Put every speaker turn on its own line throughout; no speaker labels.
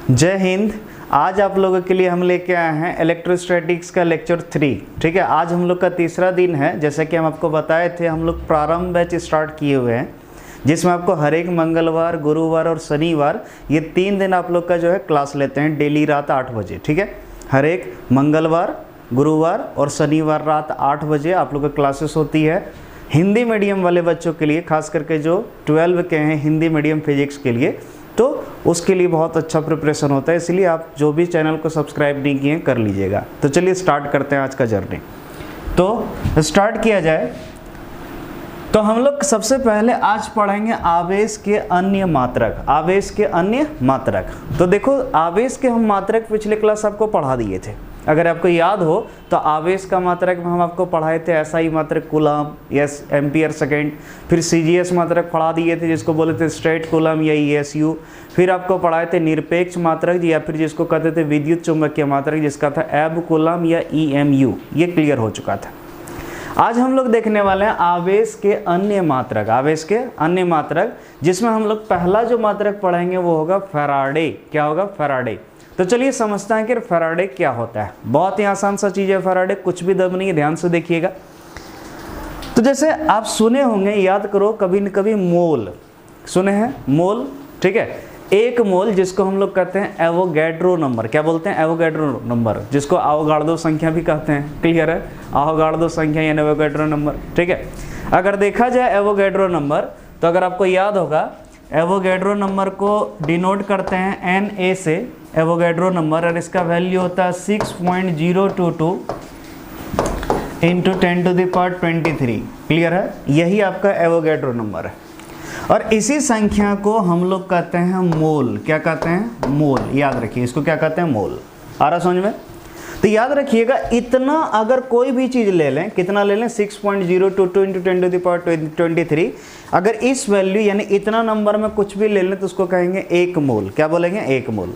जय हिंद। आज आप लोगों के लिए हम लेके आए हैं इलेक्ट्रोस्टैटिक्स का लेक्चर 3। ठीक है, आज हम लोग का तीसरा दिन है। जैसा कि हम आपको बताए थे, हम लोग प्रारंभ बैच स्टार्ट किए हुए हैं, जिसमें आपको हर एक मंगलवार, गुरुवार और शनिवार ये 3 दिन आप लोग का जो है क्लास लेते हैं डेली रात 8 बजे। ठीक है, हर एक मंगलवार, गुरुवार और शनिवार रात 8 बजे आप लोग का क्लासेस होती है। हिंदी मीडियम वाले बच्चों के लिए, खास करके जो 12 के हैं हिंदी मीडियम फिजिक्स के लिए, तो उसके लिए बहुत अच्छा प्रिपरेशन होता है। इसलिए आप जो भी चैनल को सब्सक्राइब नहीं किए कर लीजिएगा। तो चलिए स्टार्ट करते हैं आज का जर्नी। तो स्टार्ट किया जाए तो हम लोग सबसे पहले आज पढ़ेंगे आवेश के अन्य मात्रक। आवेश के अन्य मात्रक, तो देखो आवेश के हम मात्रक पिछले क्लास आपको पढ़ा दिए थे। अगर आपको याद हो तो आवेश का मात्रक में हम आपको पढ़ाए थे एसआई मात्रक कूलम या एम्पियर सेकेंड, फिर सीजीएस मात्रक पढ़ा दिए थे जिसको बोले थे स्ट्रेट कूलम या ईएसयू, फिर आपको पढ़ाए थे निरपेक्ष मात्रक या फिर जिसको कहते थे विद्युत चुंबकीय मात्रक जिसका था एब कूलम या ईएमयू। ये क्लियर हो चुका था। आज हम लोग देखने वाले हैं आवेश के अन्य मात्रक। आवेश के अन्य मात्रक, जिसमें हम लोग पहला जो मात्रक पढ़ेंगे वो होगा फैराडे। क्या होगा? फैराडे। तो चलिए समझते हैं कि फैराडे क्या होता है। बहुत ही आसान सा चीज़ है फैराडे, कुछ भी दम नहीं है, ध्यान से देखिएगा। तो जैसे आप सुने होंगे, याद करो, कभी न कभी मोल सुने हैं, मोल। ठीक है, एक मोल जिसको हम लोग कहते हैं एवोगैड्रो नंबर। क्या बोलते हैं? एवोगैड्रो नंबर, जिसको आवोगाड्रो संख्या भी कहते हैं। क्लियर है? आवोगाड्रो संख्या या एवोगैड्रो नंबर। ठीक है, अगर देखा जाए एवोगैड्रो नंबर, तो अगर आपको याद होगा एवोगैड्रो नंबर को डिनोट करते हैं Na से, एवोगैड्रो नंबर, और इसका वैल्यू होता है 6.022 इंटू 10⁻23। क्लियर है? यही आपका एवोगैड्रो नंबर है। और इसी संख्या को हम लोग कहते हैं मोल। क्या कहते हैं? मोल। याद रखिए, इसको क्या कहते हैं? मोल। आ रहा समझ में? तो याद रखिएगा, इतना अगर कोई भी चीज़ ले लें, कितना ले लें? 6.022 इंटू 10⁻23। अगर इस वैल्यू यानी इतना नंबर में कुछ भी ले लें तो उसको कहेंगे एक मोल। क्या बोलेंगे? एक मोल।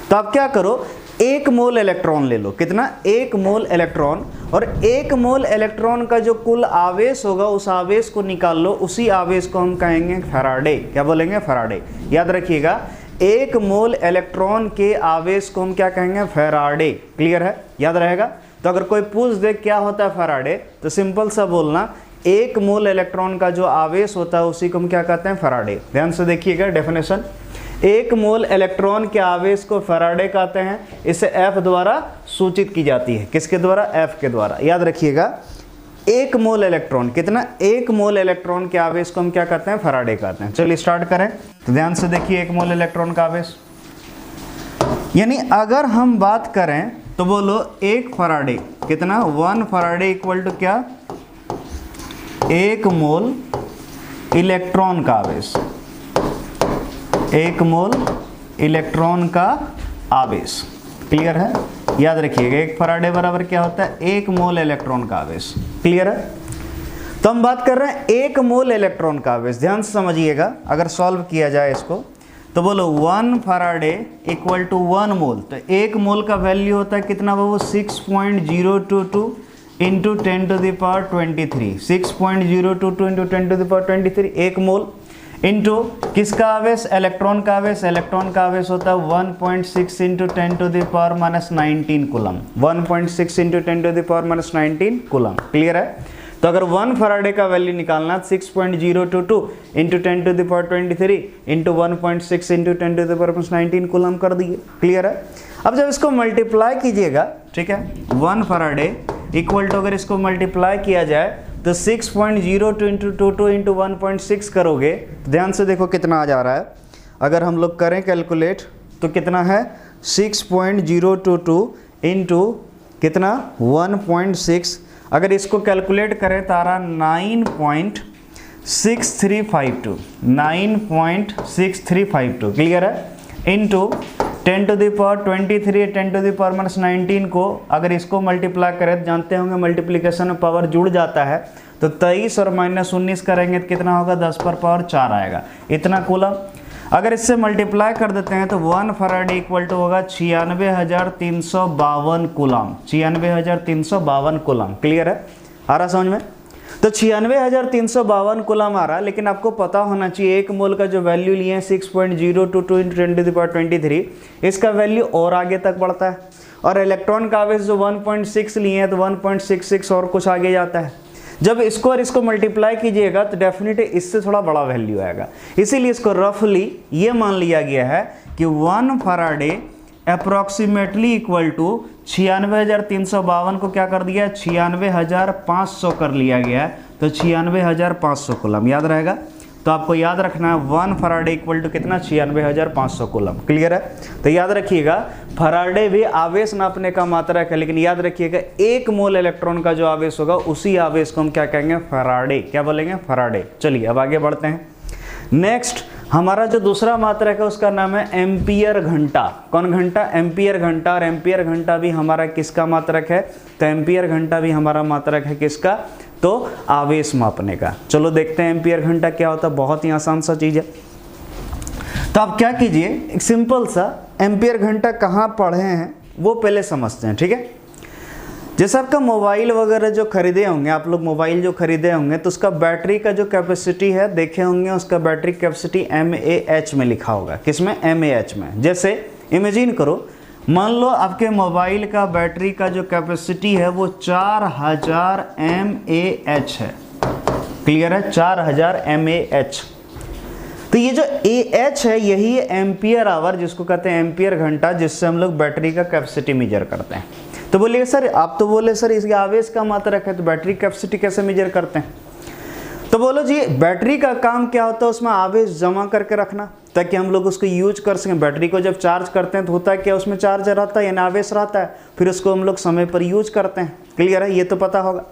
तो आप क्या करो, एक मोल इलेक्ट्रॉन ले लो। कितना? एक मोल इलेक्ट्रॉन। और एक मोल इलेक्ट्रॉन का जो कुल आवेश होगा उस आवेश को निकाल लो। उसी आवेश को हम कहेंगे फैराडे। क्या बोलेंगे? फैराडे। याद रखिएगा, एक मोल इलेक्ट्रॉन के आवेश को हम क्या कहेंगे? फैराडे। क्लियर है? याद रहेगा। तो अगर कोई पूछ दे क्या होता है फैराडे, तो सिंपल सा बोलना, एक मोल इलेक्ट्रॉन का जो आवेश होता है उसी को हम क्या कहते हैं? फैराडे। ध्यान से देखिएगा डेफिनेशन। एक मोल इलेक्ट्रॉन के आवेश को फैराडे कहते हैं। इसे F द्वारा सूचित की जाती है। किसके द्वारा? F के द्वारा। याद रखिएगा, एक मोल इलेक्ट्रॉन, कितना? एक मोल इलेक्ट्रॉन के आवेश को हम क्या कहते हैं? फैराडे कहते हैं। चलिए स्टार्ट करें। तो ध्यान से देखिए, एक मोल इलेक्ट्रॉन का आवेश, यानी अगर हम बात करें तो बोलो एक फैराडे, कितना? 1 फैराडे इक्वल टू क्या? एक मोल इलेक्ट्रॉन का आवेश। एक मोल इलेक्ट्रॉन का आवेश। क्लियर है? याद रखिएगा, एक फैराडे बराबर क्या होता है? एक मोल इलेक्ट्रॉन का आवेश। क्लियर है? तो हम बात कर रहे हैं एक मोल इलेक्ट्रॉन का आवेश। ध्यान से समझिएगा, अगर सॉल्व किया जाए इसको तो बोलो 1 फैराडे इक्वल टू 1 मोल। तो एक मोल का वैल्यू होता है कितना बाबू? 6.022 इंटू 10⁻23। 6.022 इंटू 10⁻23 एक मोल, इंटू किसका आवेश? इलेक्ट्रॉन का आवेश। इलेक्ट्रॉन का आवेश होता है 1.6 into 10⁻⁻19 coulomb. 1.6 into 10⁻⁻19 coulomb. Clear है? तो अगर 1 फैराडे का वैल्यू निकालना, 6.022 इंटू 10⁻23 इंटू 1.6 इंटू 10⁻19 कूलम कर दिए। क्लियर है? अब जब इसको मल्टीप्लाई कीजिएगा, ठीक है, 1 फैराडे इक्वल टू, अगर इसको मल्टीप्लाई किया जाए तो 6.02 इंटू 22 इंटू 1.6 करोगे तो ध्यान से देखो कितना आ जा रहा है। अगर हम लोग करें कैलकुलेट तो कितना है? 6.022 इंटू कितना? 1.6। अगर इसको कैलकुलेट करें तो आ रहा 9.6352। 9.6352। क्लियर है? इंटू 10⁻23 10⁻⁻19 को अगर इसको मल्टीप्लाई करें तो जानते होंगे मल्टीप्लिकेशन में पावर जुड़ जाता है, तो 23 और -19 करेंगे तो कितना होगा? 10⁻4 आएगा। इतना कूलम। अगर इससे मल्टीप्लाई कर देते हैं तो 1 फैराडे इक्वल टू होगा 96,352 कूलम। 96,352 कूलम। क्लियर है? आ रहा समझ में? तो 96,352 कूलम आ रहा है, लेकिन आपको पता होना चाहिए एक मोल का जो वैल्यू लिए हैं 6.022 × 10⁻23, इसका वैल्यू और आगे तक बढ़ता है, और इलेक्ट्रॉन का आवेश जो 1.6 लिए हैं तो 1.66 और कुछ आगे जाता है। जब इसको और इसको मल्टीप्लाई कीजिएगा तो डेफिनेटली इससे थोड़ा बड़ा वैल्यू आएगा। इसीलिए इसको रफली ये मान लिया गया है कि 1 फराडे अप्रॉक्सीमेटली इक्वल टू 96,352 को क्या कर दिया, 96,500 कर लिया गया है, तो 96,500 कूलम याद रहेगा। तो आपको याद रखना है 1 फराडे इक्वल टू कितना, 96,500 कूलम। क्लियर है? तो याद रखिएगा फराडे भी आवेश नापने का मात्रक है, लेकिन याद रखिएगा 1 मोल इलेक्ट्रॉन का जो आवेश होगा उसी आवेश को हम क्या कहेंगे, फराडे। क्या बोलेंगे, फराडे। चलिए अब आगे बढ़ते हैं। नेक्स्ट हमारा जो दूसरा मात्रक है उसका नाम है एम्पियर घंटा। कौन घंटा, एम्पियर घंटा। और एम्पियर घंटा भी हमारा किसका मात्रक है, तो एम्पियर घंटा भी हमारा मात्रक है किसका, तो आवेश मापने का। चलो देखते हैं एम्पियर घंटा क्या होता है, बहुत ही आसान सा चीज है। तो आप क्या कीजिए, एक सिंपल सा एम्पियर घंटा कहाँ पढ़े हैं वो पहले समझते हैं, ठीक है। जैसे आपका मोबाइल वगैरह जो खरीदे होंगे, आप लोग मोबाइल जो खरीदे होंगे तो उसका बैटरी का जो कैपेसिटी है देखे होंगे, उसका बैटरी कैपेसिटी mAh में लिखा होगा। किसमें, mAh में। जैसे इमेजिन करो, मान लो आपके मोबाइल का बैटरी का जो कैपेसिटी है वो 4000 mAh है। क्लियर है, 4000 mAh। तो ये जो AH है यही है एम्पियर आवर, जिसको कहते हैं एम्पियर घंटा, जिससे हम लोग बैटरी का कैपेसिटी मेजर करते हैं। तो बोलिए सर, आप तो बोले सर इसके आवेश का मात्रक है, तो बैटरी कैपेसिटी कैसे मेजर करते हैं। तो बोलो जी, बैटरी का काम क्या होता है, उसमें आवेश जमा करके रखना ताकि हम लोग उसको यूज कर सकें। बैटरी को जब चार्ज करते हैं तो होता है क्या, उसमें चार्ज रहता है यानी आवेश रहता है, फिर उसको हम लोग समय पर यूज करते हैं। क्लियर है, ये तो पता होगा।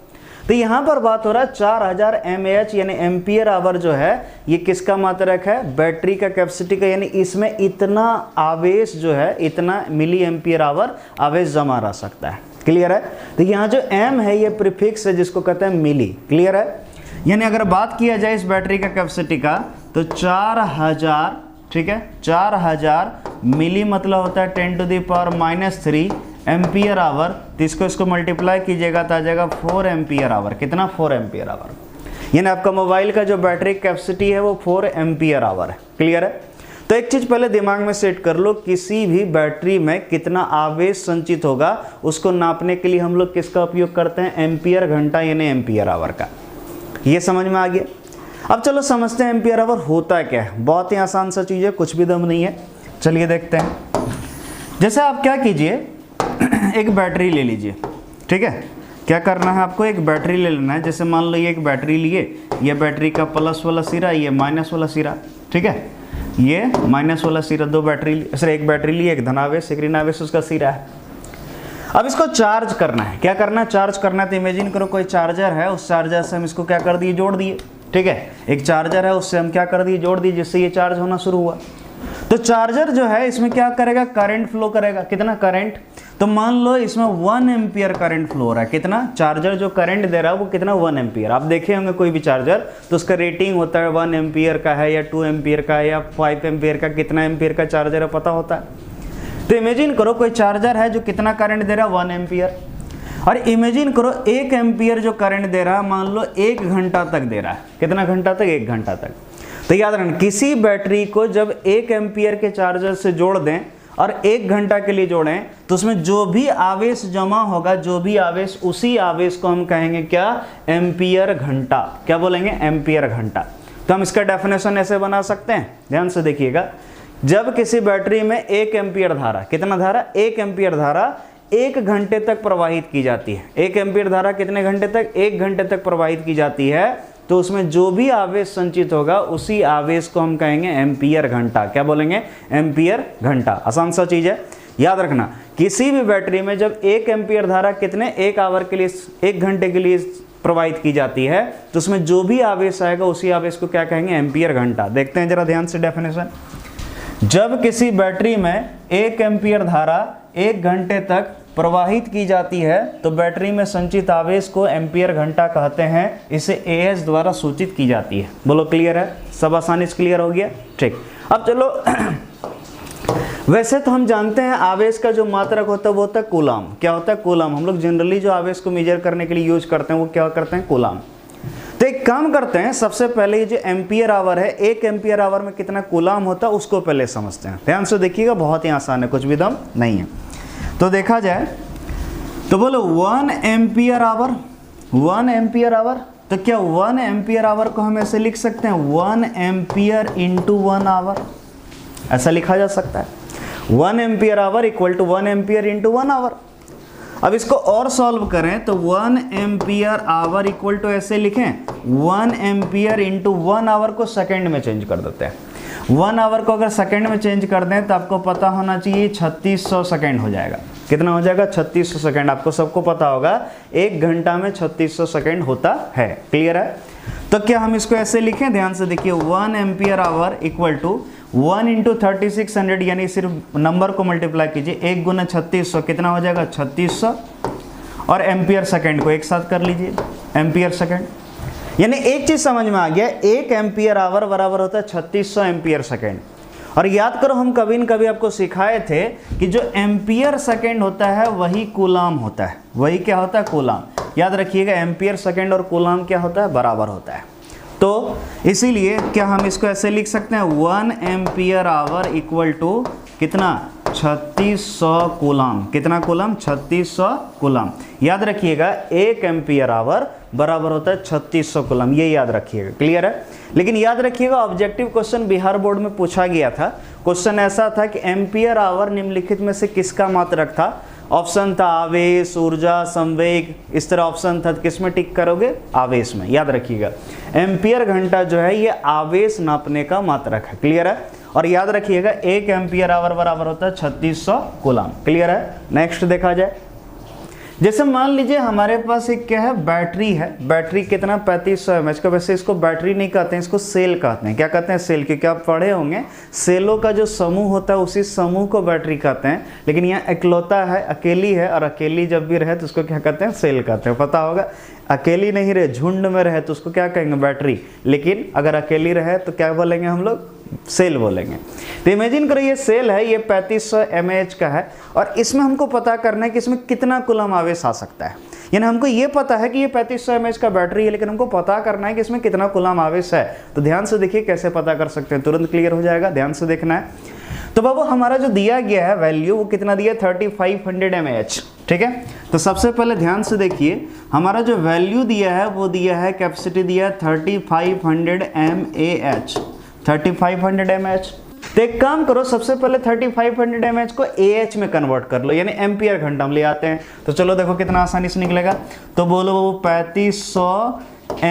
तो यहाँ पर बात हो रहा है 4000 mAh यानी एम्पियर आवर जो है ये किसका मात्रक है, बैटरी का कैपेसिटी का, यानी इसमें इतना आवेश जो है, इतना मिली एम्पियर आवर आवेश जमा रह सकता है। क्लियर है। तो यहाँ जो m है ये प्रीफिक्स है जिसको कहते हैं मिली। क्लियर है, यानी अगर बात किया जाए इस बैटरी का कैपेसिटी का तो 4000, ठीक है, 4000 मिली मतलब होता है 10⁻³ एम्पियर आवर। तो इसको मल्टीप्लाई कीजिएगा तो आ जाएगा 4 एम्पियर आवर। कितना, 4 एम्पियर आवर। यानी आपका मोबाइल का जो बैटरी कैपेसिटी है वो 4 एम्पियर आवर है। क्लियर है। तो एक चीज पहले दिमाग में सेट कर लो, किसी भी बैटरी में कितना आवेश संचित होगा उसको नापने के लिए हम लोग किसका उपयोग करते हैं, एम्पियर घंटा यानी एम्पियर आवर का। ये समझ में आ गया। अब चलो समझते हैं एम्पियर आवर होता क्या है। बहुत ही आसान सा चीज है, कुछ भी दम नहीं है। चलिए देखते हैं। जैसे आप क्या कीजिए, एक बैटरी ले लीजिए, ठीक है। क्या करना है आपको, एक बैटरी ले लेना है। जैसे मान लो ये एक बैटरी लिए, ये बैटरी का प्लस वाला सिरा, ये माइनस वाला सिरा, ठीक है, ये माइनस वाला सिरा। दो बैटरी, एक बैटरी लिए, एक धनावेश एक ऋणावेश उसका सिरा है। अब इसको चार्ज करना है। क्या करना है, चार्ज करना है। तो इमेजिन करो कोई चार्जर है, उस चार्जर से हम इसको क्या कर दिए, जोड़ दिए, ठीक है। एक चार्जर है उससे हम क्या कर दिए, जोड़ दिए, जिससे ये चार्ज होना शुरू हुआ। तो चार्जर जो है इसमें क्या करेगा, करंट फ्लो करेगा। कितना करंट, तो मान लो इसमें 1 एम्पियर करंट फ्लो हो रहा है। कितना, चार्जर जो करंट दे रहा है वो कितना, 1 एम्पियर। आप देखे होंगे कोई भी चार्जर तो उसका रेटिंग होता है 1 एम्पियर का है या 2 एम्पियर का है या 5 एम्पियर का, कितना एम्पियर का चार्जर है पता होता है। तो इमेजिन करो कोई चार्जर है जो कितना करंट दे रहा है, 1 एम्पियर। और इमेजिन करो 1 एम्पियर जो करंट दे रहा है मान लो 1 घंटा तक दे रहा है। कितना घंटा तक, 1 घंटा तक। तो याद रखना, किसी बैटरी को जब 1 एम्पियर के चार्जर से जोड़ दें और 1 घंटा के लिए जोड़ें तो उसमें जो भी आवेश जमा होगा, जो भी आवेश, उसी आवेश को हम कहेंगे क्या, एम्पियर घंटा। क्या बोलेंगे, एम्पियर घंटा। तो हम इसका डेफिनेशन ऐसे बना सकते हैं, ध्यान से देखिएगा। जब किसी बैटरी में 1 एम्पियर धारा, कितना धारा, 1 एम्पियर धारा 1 घंटे तक प्रवाहित की जाती है। 1 एम्पियर धारा कितने घंटे तक, 1 घंटे तक प्रवाहित की जाती है। तो उसमें जो भी आवेश संचित होगा उसी आवेश को हम कहेंगे एम्पियर घंटा। क्या बोलेंगे, एम्पियर घंटा। आसान सा चीज है, याद रखना। किसी भी बैटरी में जब 1 एम्पियर धारा कितने, 1 आवर के लिए, 1 घंटे के लिए प्रवाहित की जाती है तो उसमें जो भी आवेश आएगा उसी आवेश को क्या कहेंगे, एम्पियर घंटा। देखते हैं जरा ध्यान से डेफिनेशन। जब किसी बैटरी में 1 एम्पियर धारा 1 घंटे तक प्रवाहित की जाती है तो बैटरी में संचित आवेश को एम्पियर घंटा कहते हैं। इसे AH द्वारा सूचित की जाती है। बोलो क्लियर है, सब आसानी से क्लियर हो गया, ठीक। अब चलो वैसे तो हम जानते हैं आवेश का जो मात्रक होता है वो होता है कूलम। क्या होता है, कूलम। हम लोग जनरली जो आवेश को मेजर करने के लिए यूज करते हैं वो क्या करते हैं, कूलम। तो एक काम करते हैं, सबसे पहले ये जो एम्पियर आवर है, 1 एम्पियर आवर में कितना कूलाम होता है उसको पहले समझते हैं। ध्यान से देखिएगा, बहुत ही आसान है, कुछ भी दम नहीं है। तो देखा जाए तो बोलो 1 एम्पियर आवर, 1 एम्पियर आवर, तो क्या 1 एम्पियर आवर को हम ऐसे लिख सकते हैं 1 एम्पियर इंटू 1 आवर, ऐसा लिखा जा सकता है 1 ampere hour equal to 1 ampere into 1 hour. अब इसको और सॉल्व करें तो 1 एम्पियर आवर इक्वल टू ऐसे लिखें 1 एम्पियर इंटू 1 आवर को सेकेंड में चेंज कर देते हैं। 1 आवर को अगर सेकेंड में चेंज कर दें तो आपको पता होना चाहिए 3600 सेकेंड हो जाएगा। कितना हो जाएगा? 3600 सेकेंड। आपको सबको पता होगा 1 घंटा में 3600 सेकेंड होता है। क्लियर है? तो क्या हम इसको ऐसे लिखें? ध्यान से देखिए 1 ampere hour equal to 1 into 3600, यानी सिर्फ नंबर को मल्टीप्लाई कीजिए, 1 गुना 3600 कितना हो जाएगा? 3600, और एम्पियर सेकेंड को एक साथ कर लीजिए, एम्पियर सेकेंड। यानी एक चीज समझ में आ गया, 1 एम्पियर आवर बराबर होता है 3600 एम्पियर सेकेंड। और याद करो हम कभी न कभी आपको सिखाए थे कि जो एम्पियर सेकेंड होता है वही कूलाम होता है। वही क्या होता है? कूलाम। याद रखिएगा, एम्पियर सेकेंड और कूलाम क्या होता है? बराबर होता है। तो इसीलिए क्या हम इसको ऐसे लिख सकते हैं 1 एम्पियर आवर इक्वल टू कितना? 3600 कूलाम। कितना कूलाम? 3600 कूलाम। याद रखिएगा 1 एम्पियर आवर बराबर होता है 3600 कूलाम, ये याद रखिएगा। क्लियर है? लेकिन याद रखिएगा ऑब्जेक्टिव क्वेश्चन बिहार बोर्ड में पूछा गया था। क्वेश्चन ऐसा था कि एम्पियर आवर निम्नलिखित में से किसका मात्रक था? ऑप्शन था आवेश, ऊर्जा, संवेग, इस तरह ऑप्शन था। किस में टिक करोगे? आवेश में। याद रखिएगा एम्पियर घंटा जो है ये आवेश नापने का मात्रक है। क्लियर है? और याद रखिएगा 1 एम्पियर आवर बराबर होता है 3600 कूलाम। क्लियर है? नेक्स्ट देखा जाए, जैसे मान लीजिए हमारे पास एक क्या है? बैटरी है। बैटरी कितना? 3500 mAh का। वैसे इसको बैटरी नहीं कहते हैं, इसको सेल कहते हैं। क्या कहते हैं? सेल। क्योंकि आप पढ़े होंगे सेलों का जो समूह होता है उसी समूह को बैटरी कहते हैं। लेकिन यहाँ इकलौता है, अकेली है, और अकेली जब भी रहे तो उसको क्या कहते हैं? सेल कहते हैं। पता होगा, अकेली नहीं रहे, झुंड में रहे तो उसको क्या कहेंगे? बैटरी। लेकिन अगर अकेली रहे तो क्या बोलेंगे हम लोग? सेल बोलेंगे। तो इमेजिन करो ये सेल है, ये 3500 mAh का है, और इसमें हमको पता करना है कि इसमें कितना कूलम आवेश आ सकता है। यानी हमको ये पता है कि ये 3500 mAh का बैटरी है, लेकिन हमको पता करना है कि इसमें कितना कूलम आवेश है। तो ध्यान से देखिए कैसे पता कर सकते हैं, तुरंत क्लियर हो जाएगा। ध्यान से देखना है। तो बाबू हमारा जो दिया गया है वैल्यू वो कितना दिया? 3500 mAh। ठीक है? तो सबसे पहले ध्यान से देखिए हमारा जो वैल्यू दिया है वो दिया है, कैपेसिटी दिया है 3500 mAh। 3500 mAh। तो एक काम करो, सबसे पहले 3500 mAh को AH में कन्वर्ट कर लो, यानी एम्पियर घंटा हम ले आते हैं। तो चलो देखो कितना आसानी से निकलेगा। तो बोलो 3500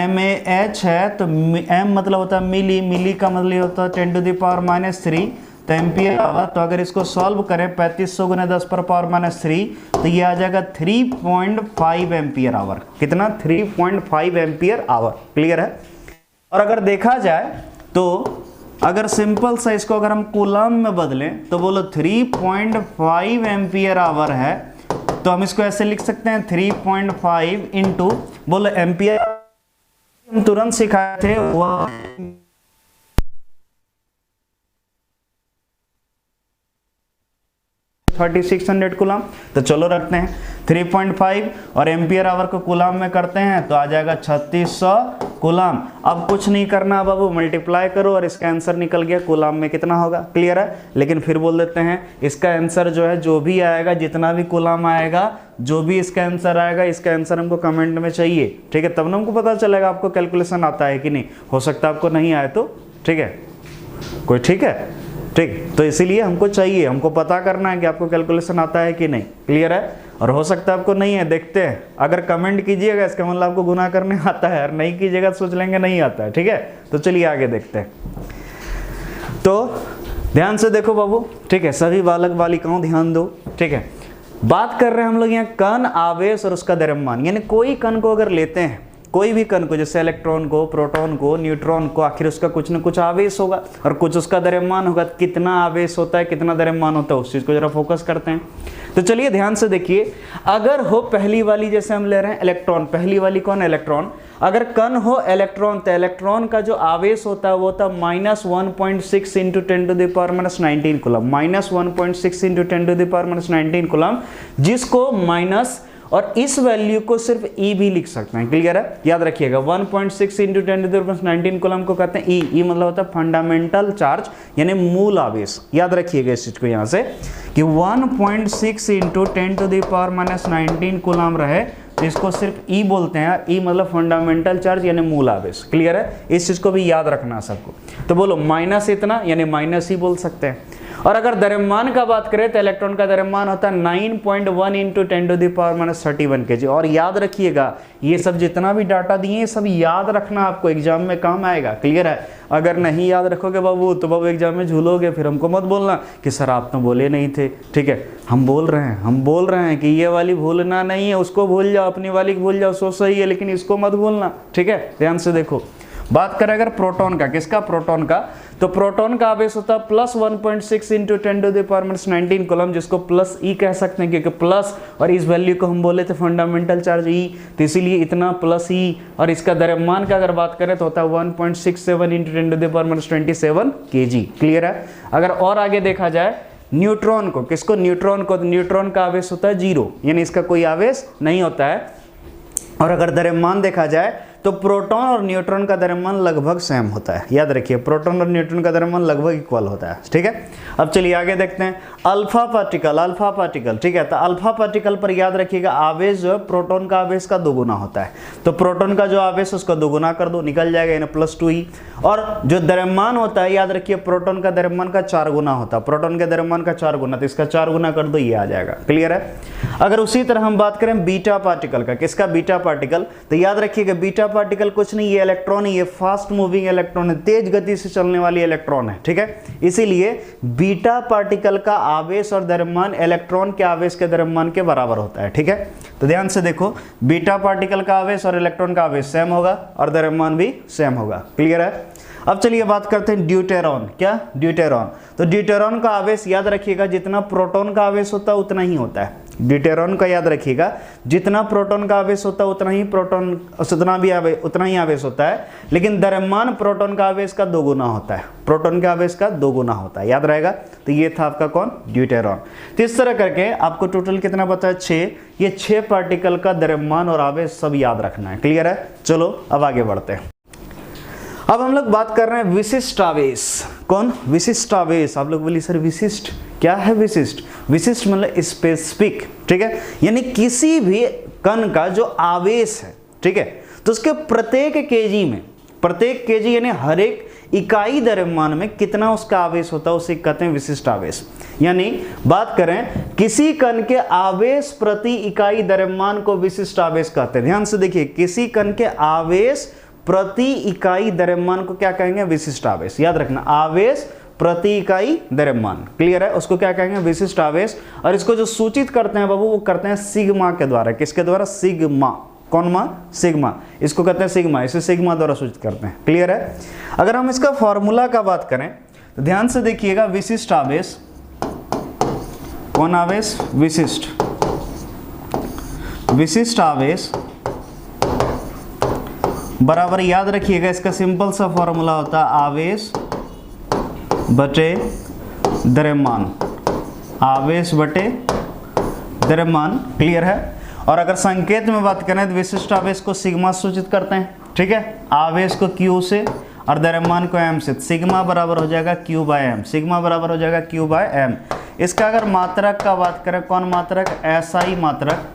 mAh है, तो m मतलब होता है मिली, मिली का मतलब होता है 10⁻³ तो एम्पियर आवर। तो अगर इसको सॉल्व करें 3500 गुना 10⁻³ तो ये आ जाएगा 3.5 एम्पियर आवर। कितना? 3.5 एम्पियर आवर। क्लियर है? और अगर देखा जाए तो अगर सिंपल सा इसको अगर हम कूलम में बदलें तो बोलो 3.5 एम्पियर आवर है, तो हम इसको ऐसे लिख सकते हैं 3.5 इंटू, बोलो एम्पियर हम तुरंत सिखाए थे 3600 कूलम। तो चलो रखते हैं 3.5 और एम्पियर आवर को कूलम में करते हैं तो आ जाएगा 3600 कूलम। अब कुछ नहीं करना बाबू, मल्टीप्लाई करो और इसका आंसर निकल गया कूलम में कितना होगा। क्लियर है? लेकिन फिर बोल देते हैं इसका आंसर जो है, जो भी आएगा, जितना भी कूलम आएगा, जो भी इसका आंसर आएगा, इसका आंसर हमको कमेंट में चाहिए। ठीक है? तब ना हमको पता चलेगा आपको कैलकुलेशन आता है कि नहीं। हो सकता है आपको नहीं आए तो। ठीक है? कोई ठीक है? ठीक। तो इसीलिए हमको चाहिए, हमको पता करना है कि आपको कैलकुलेशन आता है कि नहीं। क्लियर है? और हो सकता है आपको नहीं है, देखते हैं। अगर कमेंट कीजिएगा इसका मतलब आपको गुना करने आता है, और नहीं कीजिएगा तो सोच लेंगे नहीं आता है। ठीक है? तो चलिए आगे देखते हैं। तो ध्यान से देखो बाबू। ठीक है? सभी बालक बालिकाओं ध्यान दो। ठीक है? बात कर रहे हैं हम लोग यहाँ कण, आवेश और उसका द्रव्यमान। यानी कोई कण को अगर लेते हैं, कोई भी कण को, जैसे इलेक्ट्रॉन को, प्रोटॉन को, न्यूट्रॉन को, आखिर उसका कुछ ना कुछ आवेश होगा और कुछ उसका द्रव्यमान होगा। कितना आवेश होता है, कितना द्रव्यमान होता है, उस चीज को जरा फोकस करते हैं। तो चलिए ध्यान से देखिए, अगर हो पहली वाली, जैसे हम ले रहे हैं इलेक्ट्रॉन, पहली वाली कौन? इलेक्ट्रॉन। अगर कण हो इलेक्ट्रॉन तो इलेक्ट्रॉन का जो आवेश होता है वो होता है -1.6 × 10⁻⁹ कूलम। -1.6 × 10⁻⁹ कूलम, जिसको और इस वैल्यू को सिर्फ ई भी लिख सकते हैं। क्लियर है, याद रखिएगा 1.6 इंटू 10⁻19 कूलम को कहते हैं ई। ई मतलब होता है फंडामेंटल चार्ज यानी मूल आवेश। याद रखिएगा इस चीज को यहाँ से कि 1.6 इंटू 10⁻19 कूलम रहे तो इसको सिर्फ ई बोलते हैं। ई मतलब फंडामेंटल चार्ज यानी मूल आवेश। क्लियर है, इस चीज को भी याद रखना सबको। तो बोलो माइनस इतना यानी माइनस ही बोल सकते हैं। और अगर द्रव्यमान का बात करें तो इलेक्ट्रॉन का द्रव्यमान होता है 9.1 इंटू 10⁻31 kg। और याद रखिएगा ये सब जितना भी डाटा दिए ये सब याद रखना, आपको एग्जाम में काम आएगा। क्लियर है, अगर नहीं याद रखोगे बाबू तो बाबू एग्जाम में झूलोगे, फिर हमको मत बोलना कि सर आप तो बोले नहीं थे। ठीक है, हम बोल रहे हैं कि ये वाली भूलना नहीं है, उसको भूल जाओ, अपनी वाली भूल जाओ, सो सही है, लेकिन इसको मत भूलना। ठीक है, ध्यान से देखो। बात करें अगर प्रोटॉन का, किसका, प्रोटॉन का, तो प्रोटॉन का आवेश होता है प्लस 1.6 इंटू 10⁻19 कूलम, जिसको प्लस ई कह सकते हैं क्योंकि प्लस और इस वैल्यू को हम बोले थे फंडामेंटल चार्ज ई, तो इसीलिए इतना प्लस ई। और इसका द्रव्यमान का अगर बात करें तो होता है 1.67 इंटू 10⁻27 kg। क्लियर है, अगर और आगे देखा जाए न्यूट्रॉन को, किसको, न्यूट्रॉन को, तो न्यूट्रॉन का आवेश होता है 0 यानी इसका कोई आवेश नहीं होता है। और अगर द्रव्यमान देखा जाए तो प्रोटॉन और न्यूट्रॉन का द्रव्यमान लगभग सेम होता है। याद रखिए प्रोटॉन और न्यूट्रॉन का द्रव्यमान लगभग इक्वल होता है। ठीक है, अब चलिए आगे देखते हैं अल्फा पार्टिकल। ठीक है, तो अल्फा पार्टिकल पर याद रखिएगा आवेश जो है प्रोटॉन का आवेश का दोगुना होता है। तो प्रोटॉन का जो आवेश उसका दोगुना कर दो, निकल जाएगा यानी +2e। और जो द्रव्यमान होता है याद रखिए प्रोटॉन का द्रव्यमान का 4 गुना होता है, प्रोटॉन के द्रव्यमान का 4 गुना, तो इसका 4 गुना कर दो, ये आ जाएगा। क्लियर है, अगर उसी तरह हम बात करें बीटा पार्टिकल का, किसका, बीटा पार्टिकल, तो याद रखिएगा बीटा पार्टिकल कुछ नहीं, ये इलेक्ट्रॉन है, ये फास्ट मूविंग इलेक्ट्रॉन है, तेज गति से चलने वाली इलेक्ट्रॉन है। ठीक है, इसीलिए बीटा पार्टिकल का आवेश और द्रव्यमान इलेक्ट्रॉन के आवेश के द्रव्यमान के बराबर होता है। ठीक है, तो ध्यान से देखो बीटा पार्टिकल का आवेश और इलेक्ट्रॉन का आवेश सेम होगा और द्रव्यमान भी सेम होगा। क्लियर है, अब चलिए बात करते हैं ड्यूटेरॉन। क्या, ड्यूटेरॉन, तो ड्यूटेरॉन का आवेश याद रखिएगा जितना प्रोटॉन का आवेश होता है उतना ही होता है। ड्यूटेरॉन का याद रखिएगा जितना प्रोटॉन का आवेश होता है उतना ही आवेश होता है, लेकिन द्रव्यमान प्रोटॉन का आवेश का 2 गुना होता है, प्रोटॉन के आवेश का 2 गुना होता है। याद रहेगा, तो ये था आपका कौन, ड्यूटेरॉन। तो इस तरह करके आपको टोटल कितना बता है, 6। ये 6 पार्टिकल का द्रव्यमान और आवेश सब याद रखना है। क्लियर है, चलो अब आगे बढ़ते हैं। अब हम लोग बात कर रहे हैं विशिष्ट आवेश। कौन, विशिष्ट आवेश। आप लोग बोलिए सर विशिष्ट क्या है, विशिष्ट, विशिष्ट मतलब स्पेसिफिक। ठीक है, यानी किसी भी कण का जो आवेश है, ठीक है, तो उसके प्रत्येक केजी यानी हर एक इकाई द्रव्यमान में कितना उसका आवेश होता है उसे कहते हैं विशिष्ट आवेश। यानी बात करें किसी कण के आवेश प्रति इकाई द्रव्यमान को विशिष्ट आवेश कहते हैं। ध्यान से देखिए, किसी कण के आवेश प्रति इकाई द्रव्यमान को क्या कहेंगे, विशिष्ट आवेश। याद रखना, आवेश प्रति इकाई द्रव्यमान। क्लियर है, उसको क्या कहेंगे, विशिष्ट आवेश। और इसको जो सूचित करते हैं बाबू वो करते हैं सिग्मा के द्वारा। किसके द्वारा, सिग्मा। कौन मा, सिग्मा, इसको कहते हैं सिग्मा, इसे सिग्मा द्वारा सूचित करते हैं। क्लियर है, अगर हम इसका फॉर्मूला का बात करें तो ध्यान से देखिएगा, विशिष्ट आवेश, कौन आवेश, विशिष्ट आवेश बराबर, याद रखिएगा इसका सिंपल सा फॉर्मूला होता है आवेश बटे द्रव्यमान, आवेश बटे द्रव्यमान। क्लियर है, और अगर संकेत में बात करें तो विशिष्ट आवेश को सिग्मा सूचित करते हैं। ठीक है, आवेश को Q से और द्रव्यमान को M से, सिग्मा बराबर हो जाएगा Q/m, सिग्मा बराबर हो जाएगा Q/m। इसका अगर मात्रक का बात करें, कौन मात्रक, SI मात्रक,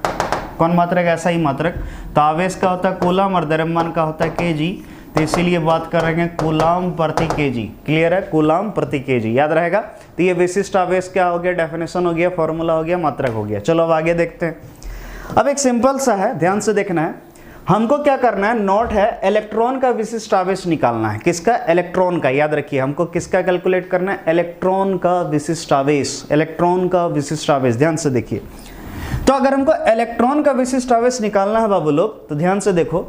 कौन मात्रक, SI मात्रक, तो आवेश का होता है कूलम और द्रव्यमान का होता है kg, तो इसीलिए बात करेंगे कूलम प्रति kg। क्लियर है, कूलम प्रति kg याद रहेगा। तो ये विशिष्ट आवेश क्या हो गया, डेफिनेशन हो गया, फॉर्मूला हो गया, मात्रक हो गया। चलो अब आगे देखते हैं। अब एक सिंपल सा है, ध्यान से देखना है, हमको क्या करना है, नोट है इलेक्ट्रॉन का विशिष्ट आवेश निकालना है। किसका, इलेक्ट्रॉन का। याद रखिए हमको किसका कैलकुलेट करना है, इलेक्ट्रॉन का विशिष्ट आवेश, इलेक्ट्रॉन का विशिष्ट आवेश। ध्यान से देखिए, तो अगर हमको इलेक्ट्रॉन का विशिष्ट आवेश निकालना है बाबू लोग, तो ध्यान से देखो,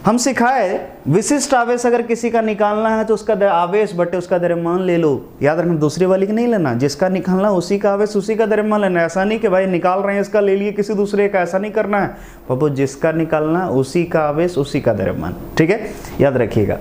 हम सिखाए विशिष्ट आवेश अगर किसी का निकालना है तो उसका आवेश बटे उसका द्रव्यमान ले लो। याद रखना, दूसरी वाली की नहीं लेना, जिसका निकालना उसी का आवेश उसी का द्रव्यमान लेना। ऐसा नहीं कि भाई निकाल रहे हैं इसका ले लिए किसी दूसरे का, ऐसा नहीं करना है बाबू, जिसका निकालना उसी का आवेश उसी का द्रव्यमान। ठीक है, याद रखिएगा।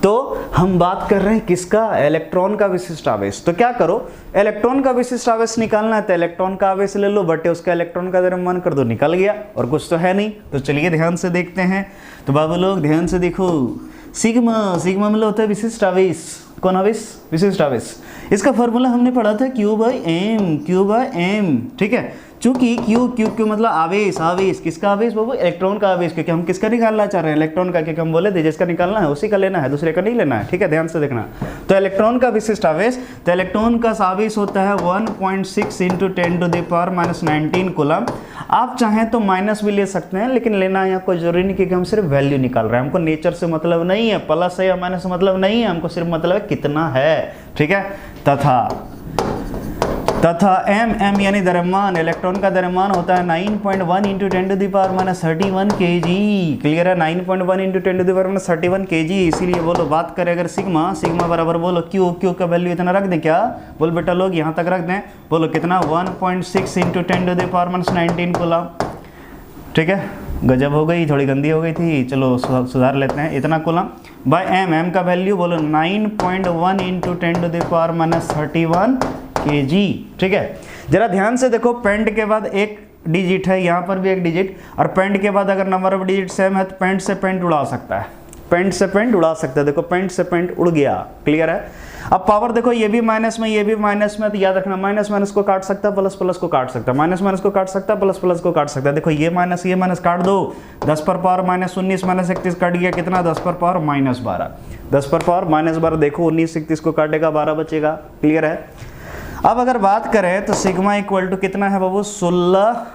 तो हम बात कर रहे हैं किसका, इलेक्ट्रॉन का विशिष्ट आवेश। तो क्या करो, इलेक्ट्रॉन का विशिष्ट आवेश निकालना है तो इलेक्ट्रॉन का आवेश ले लो बटे उसका इलेक्ट्रॉन का द्रव्यमान कर दो, निकल गया। और कुछ तो है नहीं, तो चलिए ध्यान से देखते हैं। तो बाबू लोग ध्यान से देखो, सिग्मा, सिग्मा मतलब होता है विशिष्ट आवेश। कौन आवेश, विशिष्ट आवेश। इसका फॉर्मूला हमने पढ़ा था Q by M, Q by M, ठीक है। चूंकि Q मतलब आवेश, आवेश किसका आवेश बाबू, इलेक्ट्रॉन का आवेश, क्योंकि हम किसका निकालना चाह रहे हैं, इलेक्ट्रॉन का, क्योंकि हम बोले थे जिसका निकालना है उसी का लेना है, दूसरे का नहीं लेना है, ठीक है, ध्यान से देखना। तो इलेक्ट्रॉन का विशिष्ट आवेश, तो इलेक्ट्रॉन का आवेश होता है 1.6 × 10⁻19 कूलम। आप चाहें तो माइनस भी ले सकते हैं, लेकिन लेना यहाँ कोई जरूरी नहीं, क्योंकि हम सिर्फ वैल्यू निकाल रहे हैं, हमको नेचर से मतलब नहीं है, प्लस है या माइनस से मतलब नहीं है, हमको सिर्फ मतलब है कितना है, ठीक है। तथा एम यानी द्रव्यमान, इलेक्ट्रॉन का द्रव्यमान होता है 9.1 × 10⁻31 kg, क्लियर है, 9.1 × 10⁻31 kg। इसीलिए बोलो बात करें अगर सिग्मा, सिग्मा बराबर बोलो क्यू का वैल्यू इतना रख दें क्या, बोल बेटा लोग यहाँ तक रख दें, बोलो कितना 1.6 × 10⁻19 कूलम, ठीक है। गजब हो गई, थोड़ी गंदी हो गई थी, चलो सुधार लेते हैं, इतना कूलम बाय एम का वैल्यू बोलो 9.1 × 10⁻31 kg, ठीक है। जरा ध्यान से देखो, पेंट के बाद एक डिजिट है, यहाँ पर भी एक डिजिट, और पेंट के बाद अगर नंबर ऑफ डिजिट सेम है तो पेंट से पेंट उड़ा सकता है, पेंट से पेंट उड़ा सकता है। देखो पेंट से पेंट उड़ गया, क्लियर है। अब पावर देखो, ये भी माइनस में, ये भी माइनस में, तो याद रखना माइनस माइनस को काट सकता है, प्लस प्लस को काट सकता है, माइनस माइनस को काट सकता है, प्लस प्लस को काट सकता है। देखो ये माइनस काट दो, 10⁻−19 -31 कट गया, कितना 10⁻−12, 10⁻−12, देखो 19 31 को काटेगा 12 बचेगा, क्लियर है। अब अगर बात करें तो सिग्मा इक्वल टू कितना है बाबू, 16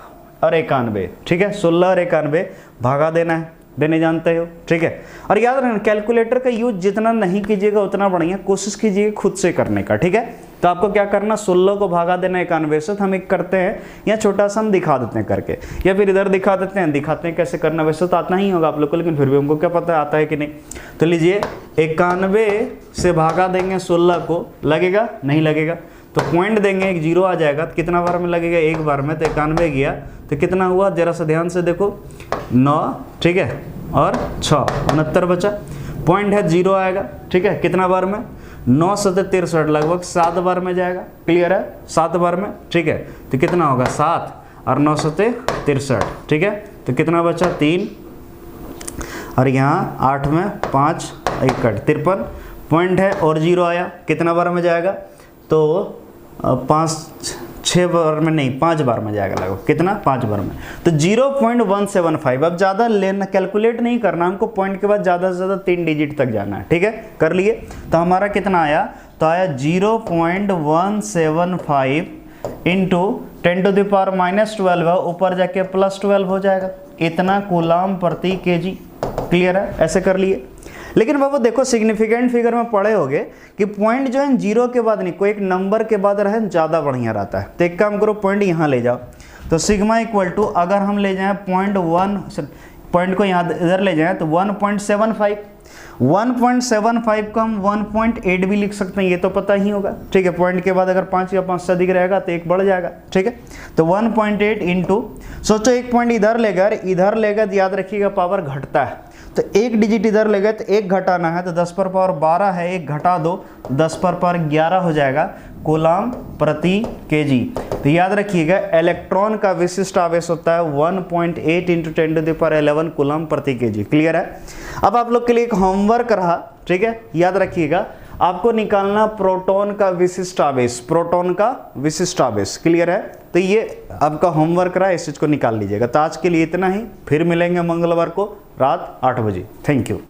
और 91, ठीक है, 16 और 91 भागा देना है, देने जानते हो, ठीक है। और याद रखना कैलकुलेटर का यूज जितना नहीं कीजिएगा उतना बढ़िया, कोशिश कीजिए खुद से करने का, ठीक है। तो आपको क्या करना, 16 को भागा देना 91 से। तो हम एक करते हैं, या छोटा सा हम दिखा देते हैं करके, या फिर इधर दिखा देते हैं, दिखाते हैं कैसे करना। वैसे तो आता ही होगा आप लोग को, लेकिन फिर भी हमको क्या पता आता है कि नहीं। तो लीजिए 91 से भागा देंगे 16 को, लगेगा नहीं लगेगा, तो पॉइंट देंगे, एक जीरो आ जाएगा, तो कितना बार में लगेगा, एक बार में, तो 91 गया, तो कितना हुआ जरा सा ध्यान से देखो, 9, ठीक है, और 6 69 बचा, पॉइंट है जीरो आएगा, ठीक है, कितना बार में, 9 7 63, लगभग 7 बार में जाएगा, क्लियर है, 7 बार में, ठीक है। तो कितना होगा 7 और 9 7 63, ठीक है। तो कितना बचा 3, और यहाँ 8 में 5 1 कट 53, पॉइंट है और जीरो आया, कितना बार में जाएगा, तो 5-6 बार में नहीं, 5 बार में जाएगा, लगभग कितना 5 बार में, तो 0.175। अब ज़्यादा लेना, कैलकुलेट नहीं करना हमको, पॉइंट के बाद ज़्यादा से ज़्यादा 3 डिजिट तक जाना है, ठीक है, कर लिए। तो हमारा कितना आया, तो आया 0.175 × 10⁻−12 है, ऊपर जाके +12 हो जाएगा, इतना कूलम प्रति kg, क्लियर है, ऐसे कर लिए। लेकिन बाबू देखो सिग्निफिकेंट फिगर में पढ़े होगे कि पॉइंट जो है जीरो के बाद नहीं, कोई एक नंबर के बाद रहे ज़्यादा बढ़िया रहता है। तो एक काम करो, पॉइंट यहाँ ले जाओ, तो सिग्मा इक्वल टू अगर हम ले जाएं पॉइंट को यहाँ इधर ले जाएं तो 1.75, 1.75 को हम 1.8 भी लिख सकते हैं, ये तो पता ही होगा, ठीक है। पॉइंट के बाद अगर 5 या 5 से अधिक रहेगा तो 1 बढ़ जाएगा, ठीक है। तो 1.8 इंटू, सोचो एक पॉइंट इधर लेगा तो याद रखिएगा पावर घटता है, तो एक डिजिट इधर लेगा तो 1 घटाना है, तो 10⁻12 है, 1 घटा दो 10⁻11 हो जाएगा कूलम प्रति kg। तो याद रखिएगा इलेक्ट्रॉन का विशिष्ट आवेश होता है 1.8 × 10⁻11 कूलम प्रति kg, क्लियर है। अब आप लोग के लिए एक होमवर्क रहा, ठीक है, याद रखिएगा आपको निकालना प्रोटॉन का विशिष्ट आवेश, प्रोटॉन का विशिष्ट आवेश, क्लियर है। तो ये आपका होमवर्क रहा, इस चीज को निकाल लीजिएगा। तो आज के लिए इतना ही, फिर मिलेंगे मंगलवार को रात 8 बजे। Thank you.